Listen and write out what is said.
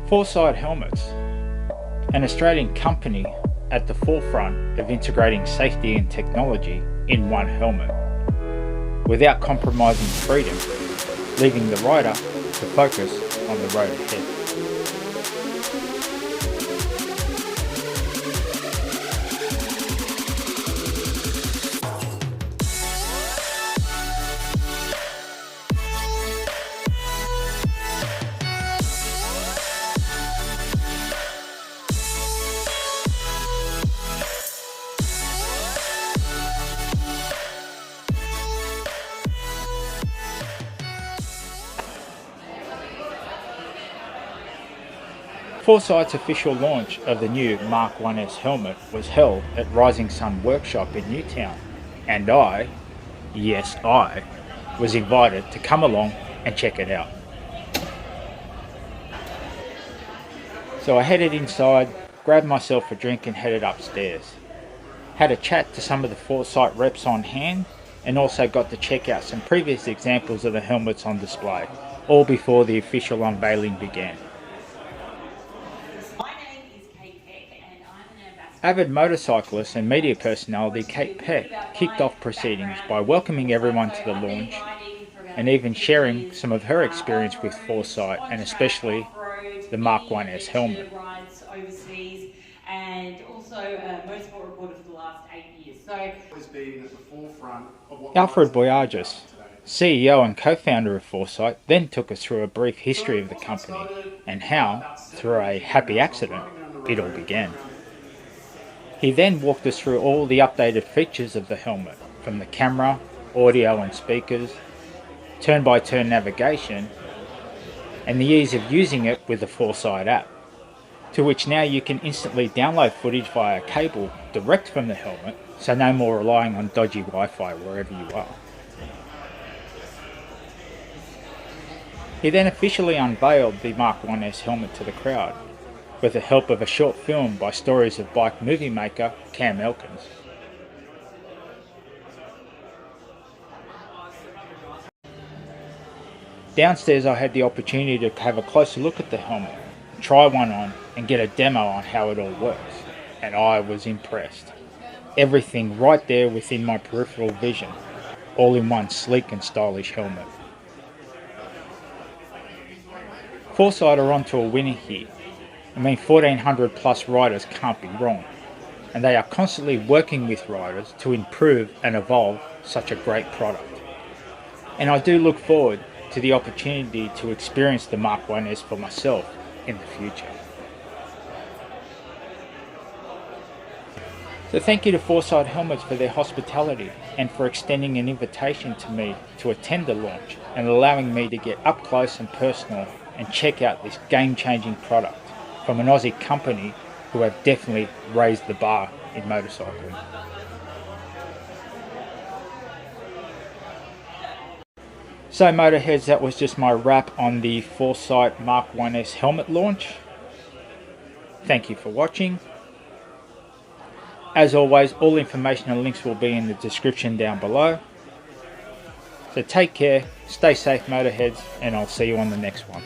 Forcite Helmets, an Australian company at the forefront of integrating safety and technology in one helmet, without compromising freedom, leaving the rider to focus on the road ahead. Forcite's official launch of the new MK1S helmet was held at Rising Sun Workshop in Newtown, and I, yes I, was invited to come along and check it out. So I headed inside, grabbed myself a drink and headed upstairs. Had a chat to some of the Forcite reps on hand, and also got to check out some previous examples of the helmets on display, all before the official unveiling began. Avid motorcyclist and media personality Peck kicked off proceedings by welcoming everyone to the launch and even sharing some of her experience with Forcite, and especially the MK1S helmet. And also a motorsport reporter for the last 8 years. So has been at the forefront of what Alfred Boyages, CEO and co-founder of Forcite, then took us through a brief history of the company and how, through a happy accident, it all began. He then walked us through all the updated features of the helmet, from the camera, audio and speakers, turn-by-turn navigation, and the ease of using it with the Forcite app, to which now you can instantly download footage via cable direct from the helmet, so no more relying on dodgy Wi-Fi wherever you are. He then officially unveiled the MK1S helmet to the crowd, with the help of a short film by Stories of Bike movie maker Cam Elkins. Downstairs I had the opportunity to have a closer look at the helmet, try one on and get a demo on how it all works, and I was impressed. Everything right there within my peripheral vision, all in one sleek and stylish helmet. Forcite are onto a winner here. 1,400 plus riders can't be wrong, and they are constantly working with riders to improve and evolve such a great product. And I do look forward to the opportunity to experience the MK1S for myself in the future. So thank you to Forcite Helmets for their hospitality and for extending an invitation to me to attend the launch and allowing me to get up close and personal and check out this game-changing product from an Aussie company who have definitely raised the bar in motorcycling. So motorheads, that was just my wrap on the Forcite MK1S helmet launch. Thank you for watching. As always, all information and links will be in the description down below. So take care, stay safe motorheads, and I'll see you on the next one.